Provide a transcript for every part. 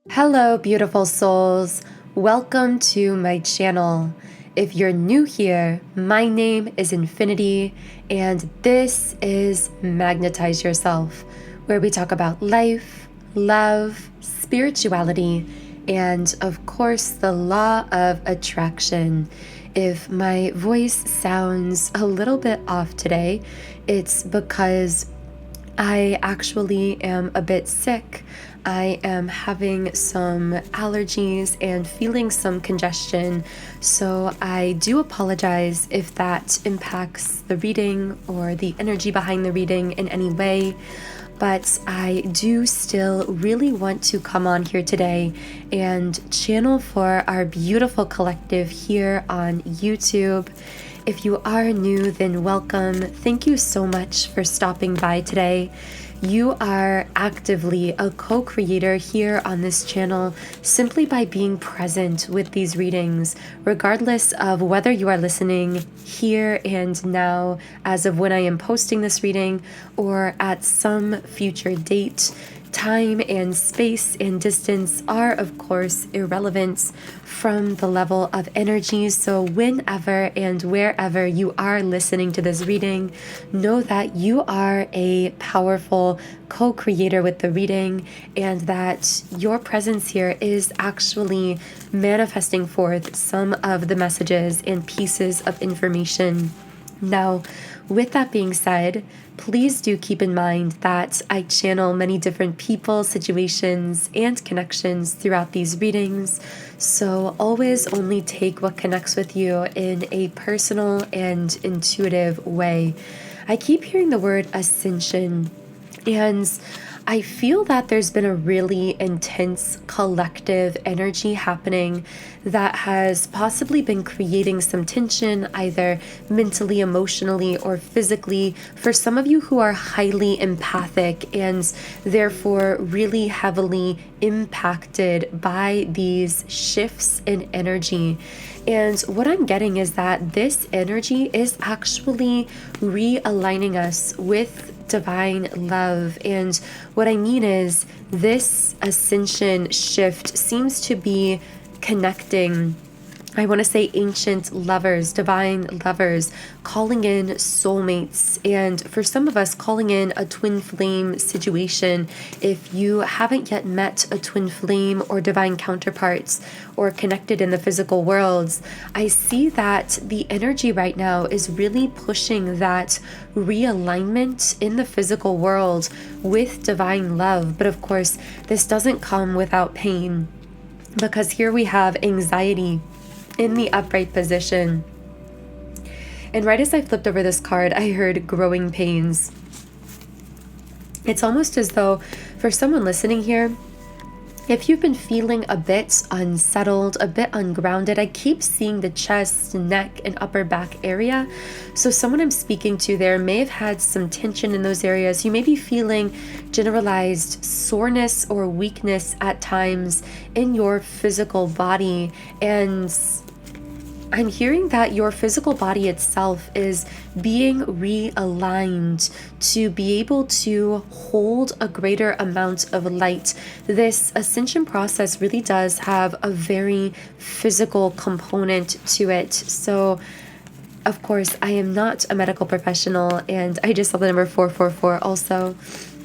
Hello, beautiful souls. Welcome to my channel. If you're new here, my name is Infinity, and this is Magnetize Yourself, where we talk about life, love, spirituality, and of course, the law of attraction. If my voice sounds a little bit off today, it's because I actually am a bit sick. I am having some allergies and feeling some congestion, so I do apologize if that impacts the reading or the energy behind the reading in any way. But I do still really want to come on here today and channel for our beautiful collective here on YouTube. If you are new, then welcome. Thank you so much for stopping by today. You are actively a co-creator here on this channel simply by being present with these readings, regardless of whether you are listening here and now as of when I am posting this reading or at some future date. Time and space and distance are, of course, irrelevant from the level of energy. So whenever and wherever you are listening to this reading, know that you are a powerful co-creator with the reading and that your presence here is actually manifesting forth some of the messages and pieces of information. Now, with that being said, please do keep in mind that I channel many different people, situations, and connections throughout these readings, so always only take what connects with you in a personal and intuitive way. I keep hearing the word ascension, and I feel that there's been a really intense collective energy happening that has possibly been creating some tension, either mentally, emotionally, or physically, for some of you who are highly empathic and therefore really heavily impacted by these shifts in energy. And what I'm getting is that this energy is actually realigning us with divine love. And what I mean is this ascension shift seems to be connecting, I want to say, ancient lovers, divine lovers, calling in soulmates, and for some of us, calling in a twin flame situation. If you haven't yet met a twin flame or divine counterparts or connected in the physical worlds, I see that the energy right now is really pushing that realignment in the physical world with divine love. But of course, this doesn't come without pain, because here we have anxiety in the upright position. And right as I flipped over this card, I heard growing pains. It's almost as though for someone listening here, if you've been feeling a bit unsettled, a bit ungrounded, I keep seeing the chest, neck, and upper back area. So someone I'm speaking to there may have had some tension in those areas. You may be feeling generalized soreness or weakness at times in your physical body. And I'm hearing that your physical body itself is being realigned to be able to hold a greater amount of light. This ascension process really does have a very physical component to it. So, of course, I am not a medical professional, and I just saw the number 444 also.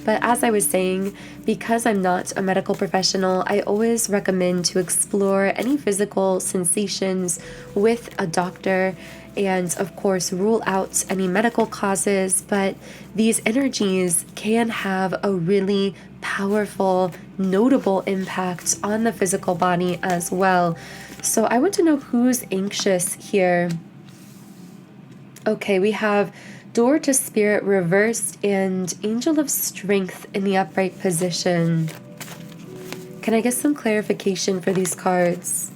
But as I was saying, because I'm not a medical professional, I always recommend to explore any physical sensations with a doctor and, of course, rule out any medical causes. But these energies can have a really powerful, notable impact on the physical body as well. So I want to know who's anxious here. Okay, we have Door to Spirit reversed and Angel of Strength in the upright position. Can I get some clarification for these cards?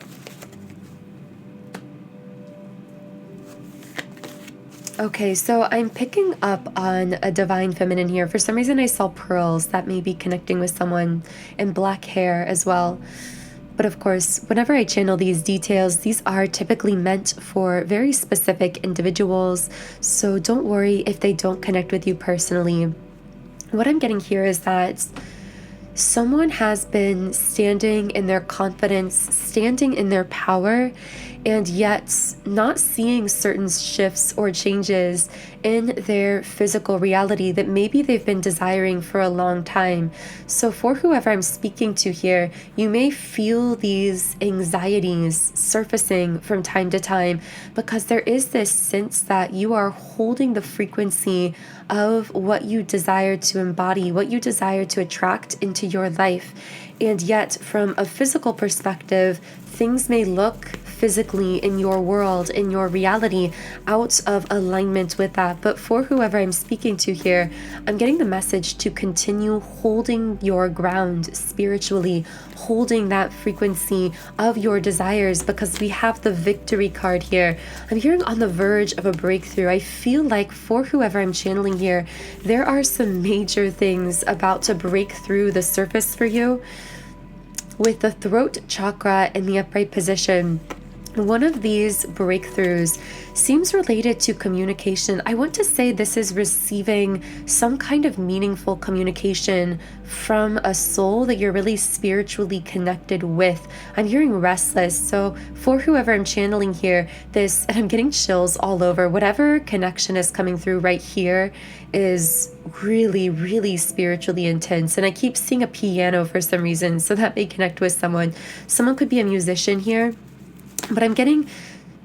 Okay, so I'm picking up on a divine feminine here. For some reason I saw pearls. That may be connecting with someone, and black hair as well. But of course, whenever I channel these details, these are typically meant for very specific individuals, so don't worry if they don't connect with you personally. What I'm getting here is that someone has been standing in their confidence, standing in their power, and yet not seeing certain shifts or changes in their physical reality that maybe they've been desiring for a long time. So for whoever I'm speaking to here, you may feel these anxieties surfacing from time to time because there is this sense that you are holding the frequency of what you desire to embody, what you desire to attract into your life. And yet, from a physical perspective, things may look physically in your world, in your reality, out of alignment with that. But for whoever I'm speaking to here, I'm getting the message to continue holding your ground spiritually, holding that frequency of your desires, because we have the victory card here. I'm hearing on the verge of a breakthrough. I feel like for whoever I'm channeling here, there are some major things about to break through the surface for you. With the throat chakra in the upright position, one of these breakthroughs seems related to communication. I want to say this is receiving some kind of meaningful communication from a soul that you're really spiritually connected with. I'm hearing restless. So for whoever I'm channeling here, this, and I'm getting chills all over, whatever connection is coming through right here is really, really spiritually intense. And I keep seeing a piano for some reason, so that may connect with someone. Someone could be a musician here. But I'm getting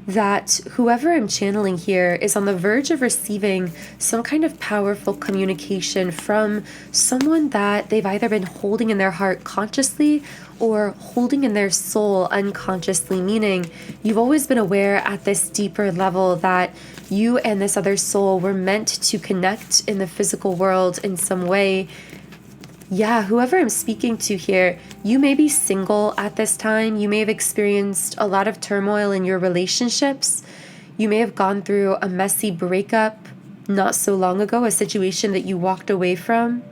that whoever I'm channeling here is on the verge of receiving some kind of powerful communication from someone that they've either been holding in their heart consciously or holding in their soul unconsciously, meaning you've always been aware at this deeper level that you and this other soul were meant to connect in the physical world in some way. Yeah, whoever I'm speaking to here, you may be single at this time. You may have experienced a lot of turmoil in your relationships. You may have gone through a messy breakup not so long ago, a situation that you walked away from.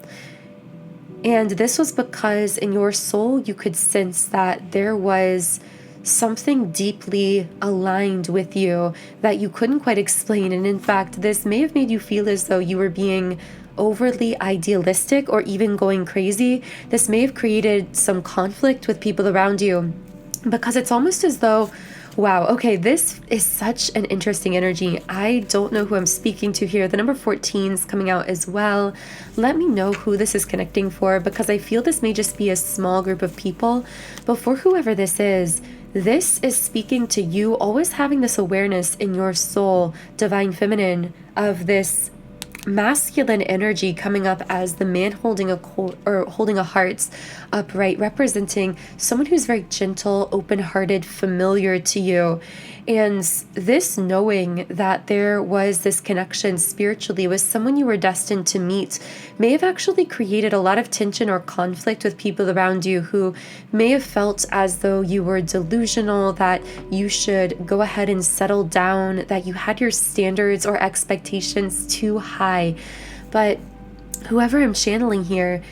And this was because in your soul, you could sense that there was something deeply aligned with you that you couldn't quite explain. And in fact, this may have made you feel as though you were being overly idealistic or even going crazy. This may have created some conflict with people around you because it's almost as though, wow, okay, this is such an interesting energy. I don't know who I'm speaking to here. The number 14 is coming out as well. Let me know who this is connecting for, because I feel this may just be a small group of people. But for whoever this is speaking to you, always having this awareness in your soul, divine feminine, of this masculine energy coming up as the man holding a heart upright, representing someone who's very gentle, open-hearted, familiar to you. And this knowing that there was this connection spiritually with someone you were destined to meet may have actually created a lot of tension or conflict with people around you who may have felt as though you were delusional, that you should go ahead and settle down, that you had your standards or expectations too high. But whoever I'm channeling here,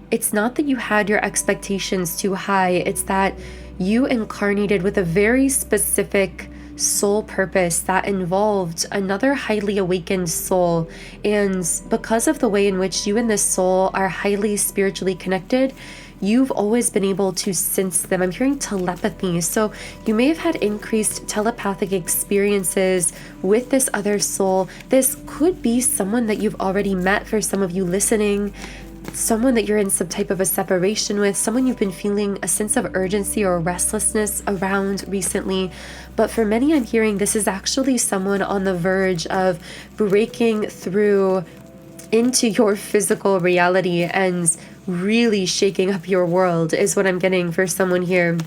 it's not that you had your expectations too high. It's that you incarnated with a very specific soul purpose that involved another highly awakened soul. And because of the way in which you and this soul are highly spiritually connected, you've always been able to sense them. I'm hearing telepathy. So you may have had increased telepathic experiences with this other soul. This could be someone that you've already met for some of you listening, someone that you're in some type of a separation with, someone you've been feeling a sense of urgency or restlessness around recently. But for many, I'm hearing this is actually someone on the verge of breaking through into your physical reality and really shaking up your world, is what I'm getting for someone here.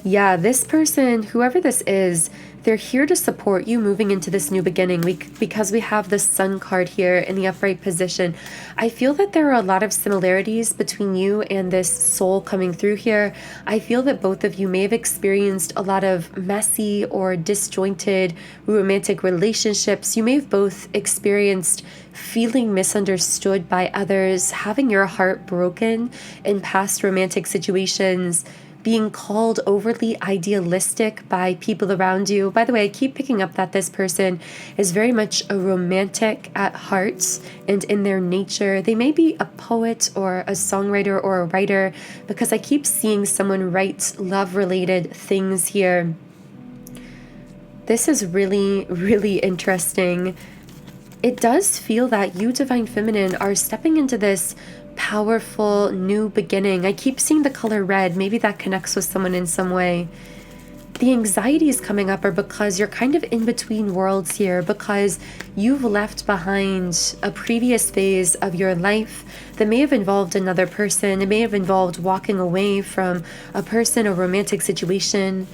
Yeah, this person, whoever this is, they're here to support you moving into this new beginning. Because we have the Sun card here in the upright position, I feel that there are a lot of similarities between you and this soul coming through here. I feel that both of you may have experienced a lot of messy or disjointed romantic relationships. You may have both experienced feeling misunderstood by others, having your heart broken in past romantic situations, being called overly idealistic by people around you. By the way, I keep picking up that this person is very much a romantic at heart and in their nature. They may be a poet or a songwriter or a writer, because I keep seeing someone write love-related things here. This is really, really interesting. It does feel that you, Divine Feminine, are stepping into this powerful new beginning. I keep seeing the color red. Maybe that connects with someone in some way. The anxieties coming up are because you're kind of in between worlds here, because you've left behind a previous phase of your life that may have involved another person. It may have involved walking away from a person or romantic situation.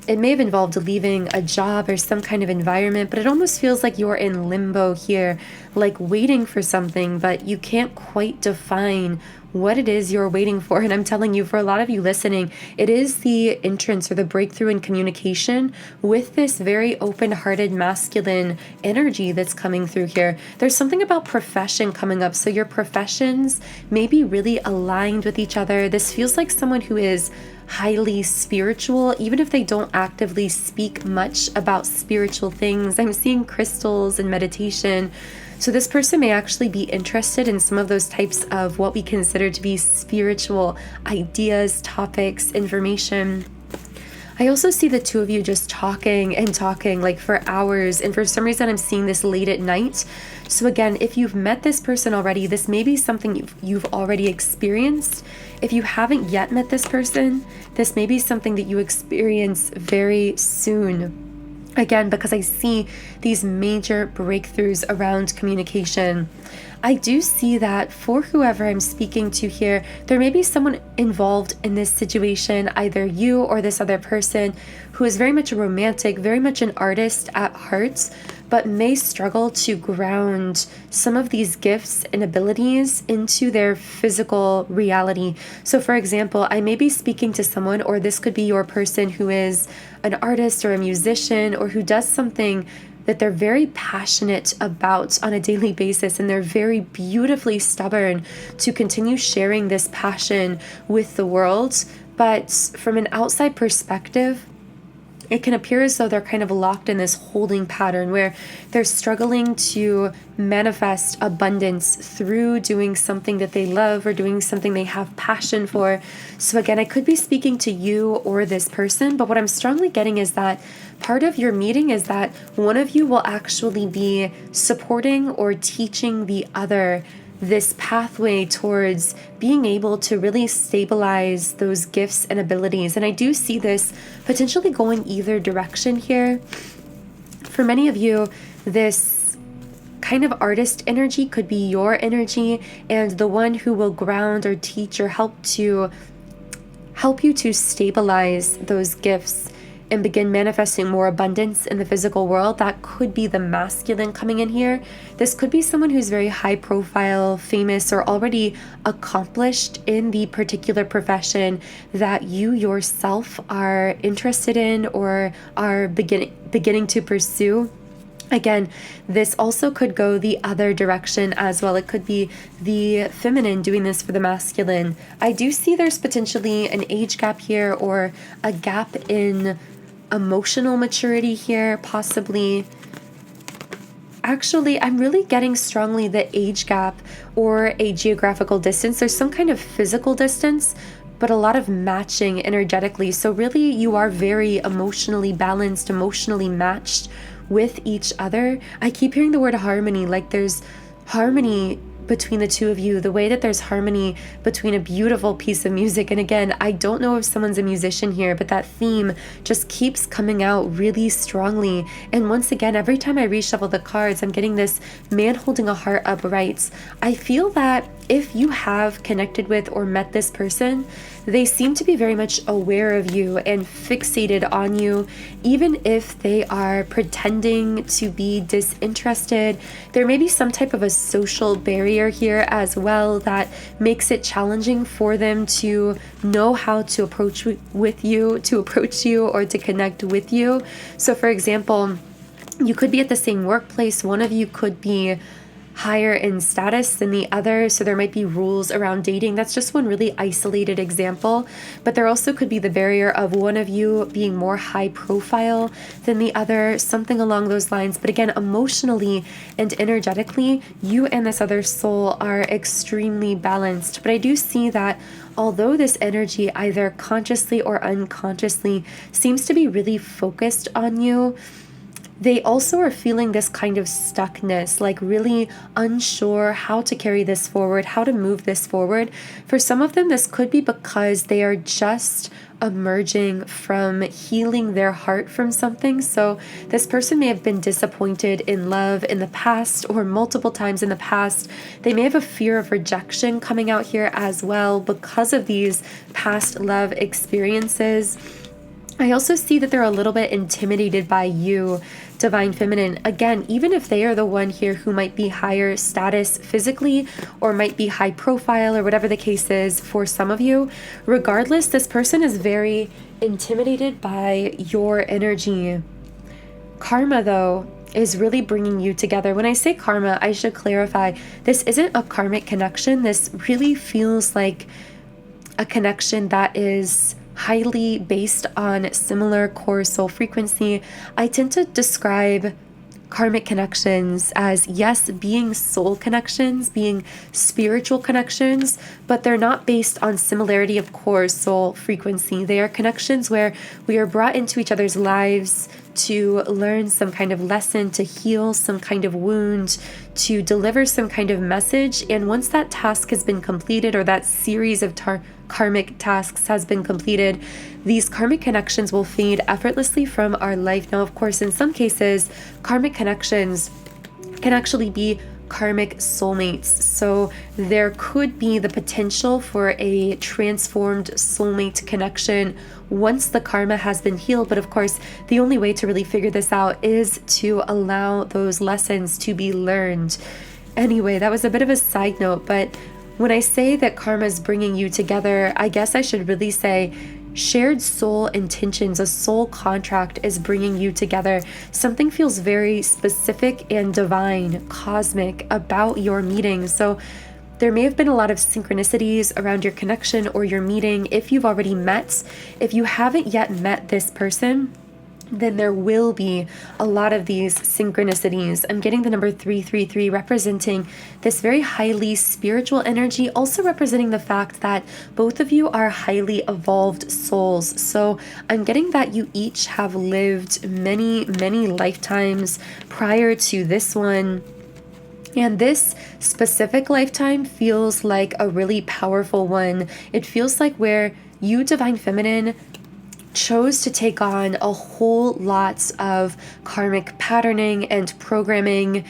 It may have involved leaving a job or some kind of environment, but it almost feels like you're in limbo here, like waiting for something, but you can't quite define what it is you're waiting for. And I'm telling you, for a lot of you listening, it is the entrance or the breakthrough in communication with this very open-hearted masculine energy that's coming through here. There's something about profession coming up. So your professions may be really aligned with each other. This feels like someone who is highly spiritual, even if they don't actively speak much about spiritual things. I'm seeing crystals and meditation. So this person may actually be interested in some of those types of what we consider to be spiritual ideas, topics, information. I also see the two of you just talking and talking like for hours, and for some reason I'm seeing this late at night. So again, if you've met this person already, this may be something you've already experienced. If you haven't yet met this person, this may be something that you experience very soon. Again, because I see these major breakthroughs around communication. I do see that for whoever I'm speaking to here, there may be someone involved in this situation, either you or this other person, who is very much a romantic, very much an artist at heart, but may struggle to ground some of these gifts and abilities into their physical reality. So for example, I may be speaking to someone, or this could be your person, who is an artist or a musician, or who does something that they're very passionate about on a daily basis, and they're very beautifully stubborn to continue sharing this passion with the world. But from an outside perspective, it can appear as though they're kind of locked in this holding pattern where they're struggling to manifest abundance through doing something that they love or doing something they have passion for. So again, I could be speaking to you or this person, but what I'm strongly getting is that part of your meeting is that one of you will actually be supporting or teaching the other this pathway towards being able to really stabilize those gifts and abilities. And I do see this potentially going either direction here. For many of you, this kind of artist energy could be your energy, and the one who will ground or teach or help you to stabilize those gifts and begin manifesting more abundance in the physical world. That could be the masculine coming in here. This could be someone who's very high profile, famous, or already accomplished in the particular profession that you yourself are interested in or are beginning to pursue. Again, this also could go the other direction as well. It could be the feminine doing this for the masculine. I do see there's potentially an age gap here, or a gap in emotional maturity here, possibly. Actually, I'm really getting strongly the age gap or a geographical distance. There's some kind of physical distance, but a lot of matching energetically. So really, you are very emotionally balanced, emotionally matched with each other. I keep hearing the word harmony, like there's harmony between the two of you, the way that there's harmony between a beautiful piece of music. And again, I don't know if someone's a musician here, but that theme just keeps coming out really strongly. And once again, every time I reshuffle the cards, I'm getting this man holding a heart upright. I feel that if you have connected with or met this person, they seem to be very much aware of you and fixated on you, even if they are pretending to be disinterested. There may be some type of a social barrier here as well that makes it challenging for them to know how to approach you, or to connect with you. So for example, you could be at the same workplace. One of you could be higher in status than the other, so there might be rules around dating. That's just one really isolated example, but there also could be the barrier of one of you being more high profile than the other, something along those lines. But again, emotionally and energetically, you and this other soul are extremely balanced. But I do see that although this energy, either consciously or unconsciously, seems to be really focused on you, they also are feeling this kind of stuckness, like really unsure how to carry this forward, how to move this forward. For some of them, this could be because they are just emerging from healing their heart from something. So this person may have been disappointed in love in the past or multiple times in the past. They may have a fear of rejection coming out here as well because of these past love experiences. I also see that they're a little bit intimidated by you, Divine Feminine. Again, even if they are the one here who might be higher status physically or might be high profile or whatever the case is for some of you, regardless, this person is very intimidated by your energy. Karma, though, is really bringing you together. When I say karma, I should clarify, this isn't a karmic connection. This really feels like a connection that is highly based on similar core soul frequency. I tend to describe karmic connections as, yes, being soul connections, being spiritual connections, but they're not based on similarity of core soul frequency. They are connections where we are brought into each other's lives to learn some kind of lesson, to heal some kind of wound, to deliver some kind of message. And once that task has been completed, or that series of karmic tasks has been completed, these karmic connections will fade effortlessly from our life. Now, of course, in some cases, karmic connections can actually be karmic soulmates. So there could be the potential for a transformed soulmate connection once the karma has been healed. But of course, the only way to really figure this out is to allow those lessons to be learned. Anyway, that was a bit of a side note, but when I say that karma is bringing you together, I guess I should really say shared soul intentions, a soul contract is bringing you together. Something feels very specific and divine, cosmic about your meeting. So there may have been a lot of synchronicities around your connection or your meeting if you've already met. If you haven't yet met this person, then there will be a lot of these synchronicities. I'm getting the number 333 representing this very highly spiritual energy, also representing the fact that both of you are highly evolved souls. So I'm getting that you each have lived many, many lifetimes prior to this one. And this specific lifetime feels like a really powerful one. It feels like where you, Divine Feminine, chose to take on a whole lot of karmic patterning and programming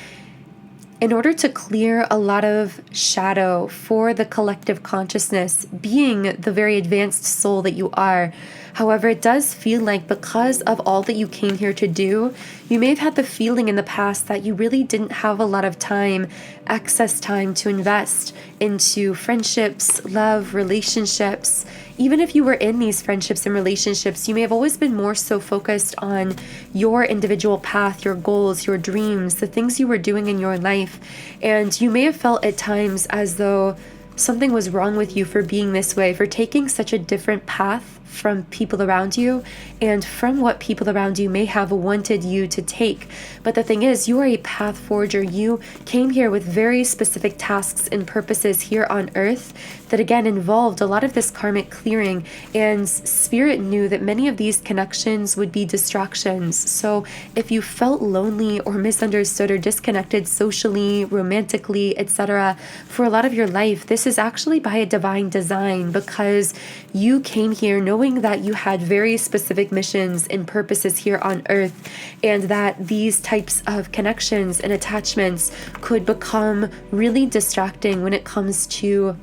in order to clear a lot of shadow for the collective consciousness, being the very advanced soul that you are. However, it does feel like because of all that you came here to do, you may have had the feeling in the past that you really didn't have a lot of time, excess time to invest into friendships, love, relationships. Even if you were in these friendships and relationships, you may have always been more so focused on your individual path, your goals, your dreams, the things you were doing in your life. And you may have felt at times as though something was wrong with you for being this way, for taking such a different path from people around you and from what people around you may have wanted you to take. But the thing is, you are a path forger. You came here with very specific tasks and purposes here on earth that again involved a lot of this karmic clearing, and Spirit knew that many of these connections would be distractions. So if you felt lonely or misunderstood or disconnected socially, romantically, etc., for a lot of your life, this is actually by a divine design, because you came here knowing that you had very specific missions and purposes here on earth, and that these types of connections and attachments could become really distracting when it comes to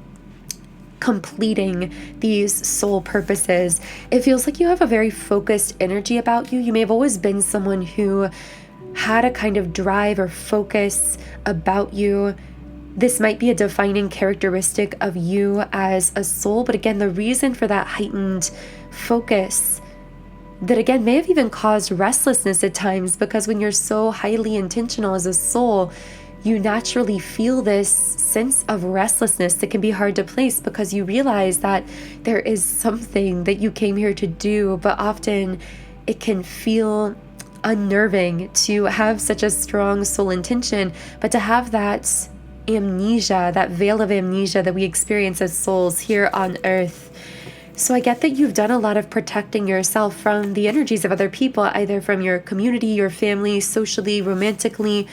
completing these soul purposes. It feels like you have a very focused energy about you. You may have always been someone who had a kind of drive or focus about you. This might be a defining characteristic of you as a soul, but again, the reason for that heightened focus that again may have even caused restlessness at times, because when you're so highly intentional as a soul, you naturally feel this sense of restlessness that can be hard to place because you realize that there is something that you came here to do, but often it can feel unnerving to have such a strong soul intention, but to have that amnesia, that veil of amnesia that we experience as souls here on earth. So I get that you've done a lot of protecting yourself from the energies of other people, either from your community, your family, socially, romantically.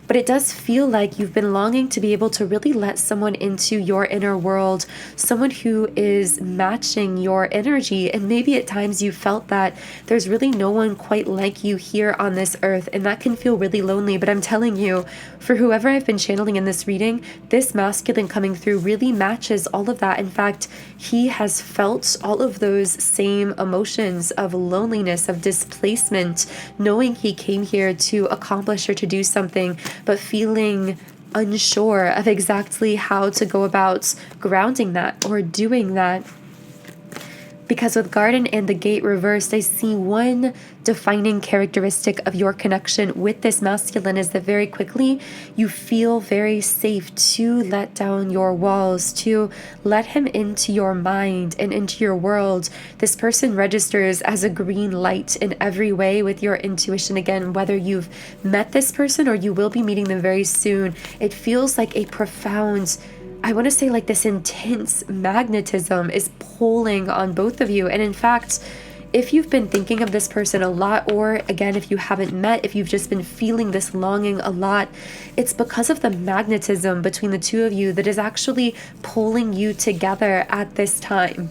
But it does feel like you've been longing to be able to really let someone into your inner world, someone who is matching your energy. And maybe at times you felt that there's really no one quite like you here on this earth, and that can feel really lonely. But I'm telling you, for whoever I've been channeling in this reading, this masculine coming through really matches all of that. In fact, he has felt all of those same emotions of loneliness, of displacement, knowing he came here to accomplish or to do something, but feeling unsure of exactly how to go about grounding that or doing that. Because with Garden and the Gate reversed, I see one defining characteristic of your connection with this masculine is that very quickly you feel very safe to let down your walls, to let him into your mind and into your world. This person registers as a green light in every way with your intuition. Again, whether you've met this person or you will be meeting them very soon, it feels like a profound, I want to say like this intense magnetism is pulling on both of you. And in fact, if you've been thinking of this person a lot, or again, if you haven't met, if you've just been feeling this longing a lot, it's because of the magnetism between the two of you that is actually pulling you together at this time.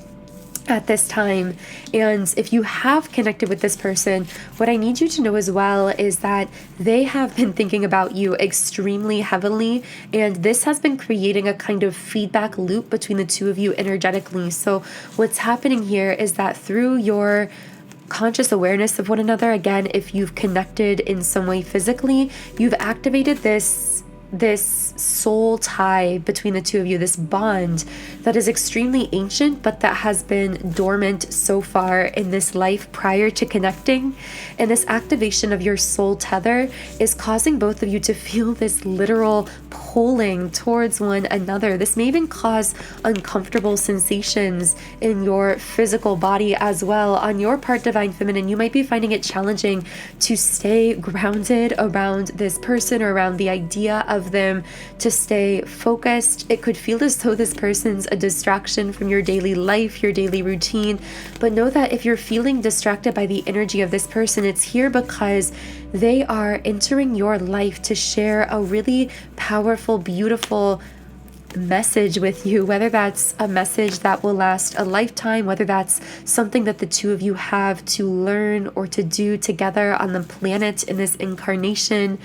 And if you have connected with this person, what I need you to know as well is that they have been thinking about you extremely heavily, and this has been creating a kind of feedback loop between the two of you energetically. So what's happening here is that through your conscious awareness of one another, again, if you've connected in some way physically, you've activated this soul tie between the two of you, this bond that is extremely ancient, but that has been dormant so far in this life prior to connecting. And this activation of your soul tether is causing both of you to feel this literal pulling towards one another. This may even cause uncomfortable sensations in your physical body as well. On your part, Divine Feminine, you might be finding it challenging to stay grounded around this person or around the idea of them, to stay focused. It could feel as though this person's a distraction from your daily life, your daily routine. But know that if you're feeling distracted by the energy of this person, it's here because they are entering your life to share a really powerful, beautiful message with you, whether that's a message that will last a lifetime, whether that's something that the two of you have to learn or to do together on the planet in this incarnation.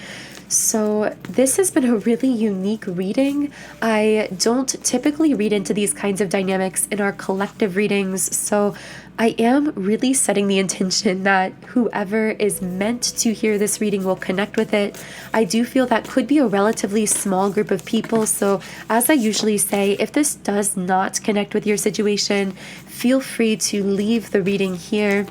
So this has been a really unique reading. I don't typically read into these kinds of dynamics in our collective readings, so I am really setting the intention that whoever is meant to hear this reading will connect with it. I do feel that could be a relatively small group of people, so as I usually say, if this does not connect with your situation, feel free to leave the reading here.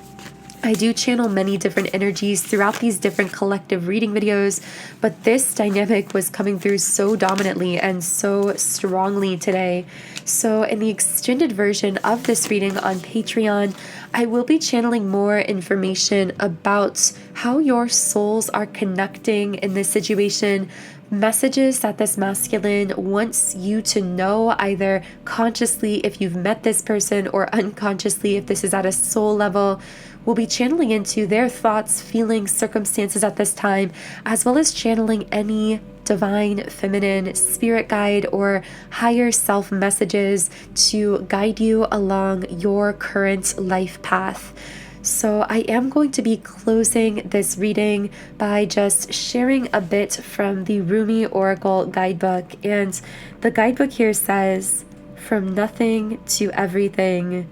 I do channel many different energies throughout these different collective reading videos, but this dynamic was coming through so dominantly and so strongly today. So in the extended version of this reading on Patreon, I will be channeling more information about how your souls are connecting in this situation, messages that this masculine wants you to know, either consciously if you've met this person or unconsciously if this is at a soul level. We'll be channeling into their thoughts, feelings, circumstances at this time, as well as channeling any divine feminine spirit guide or higher self messages to guide you along your current life path. So I am going to be closing this reading by just sharing a bit from the Rumi Oracle Guidebook. And the guidebook here says, "From nothing to everything.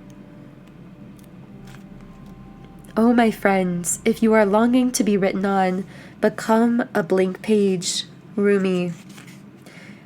Oh, my friends, if you are longing to be written on, become a blank page." Rumi.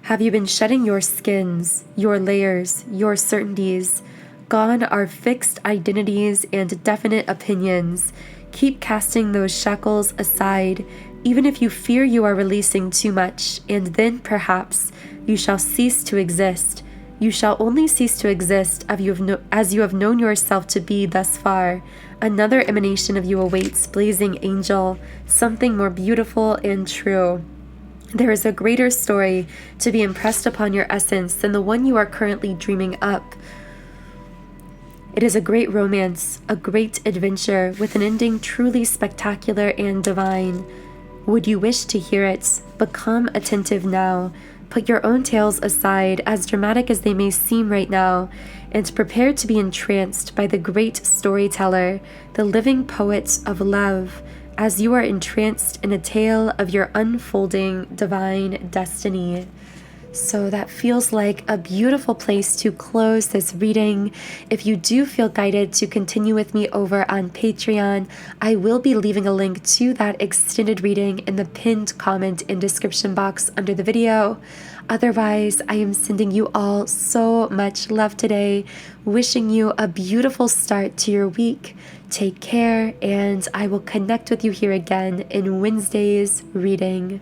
Have you been shedding your skins, your layers, your certainties? Gone are fixed identities and definite opinions. Keep casting those shackles aside. even if you fear you are releasing too much, and then perhaps you shall cease to exist. You shall only cease to exist as you have known yourself to be thus far. Another emanation of you awaits, blazing angel, something more beautiful and true. There is a greater story to be impressed upon your essence than the one you are currently dreaming up. It is a great romance, a great adventure, with an ending truly spectacular and divine. Would you wish to hear it? Become attentive now. Put your own tales aside, as dramatic as they may seem right now, and prepare to be entranced by the great storyteller, the living poet of love, as you are entranced in a tale of your unfolding divine destiny. So that feels like a beautiful place to close this reading. If you do feel guided to continue with me over on Patreon, I will be leaving a link to that extended reading in the pinned comment and description box under the video. Otherwise, I am sending you all so much love today, wishing you a beautiful start to your week. Take care, and I will connect with you here again in Wednesday's reading.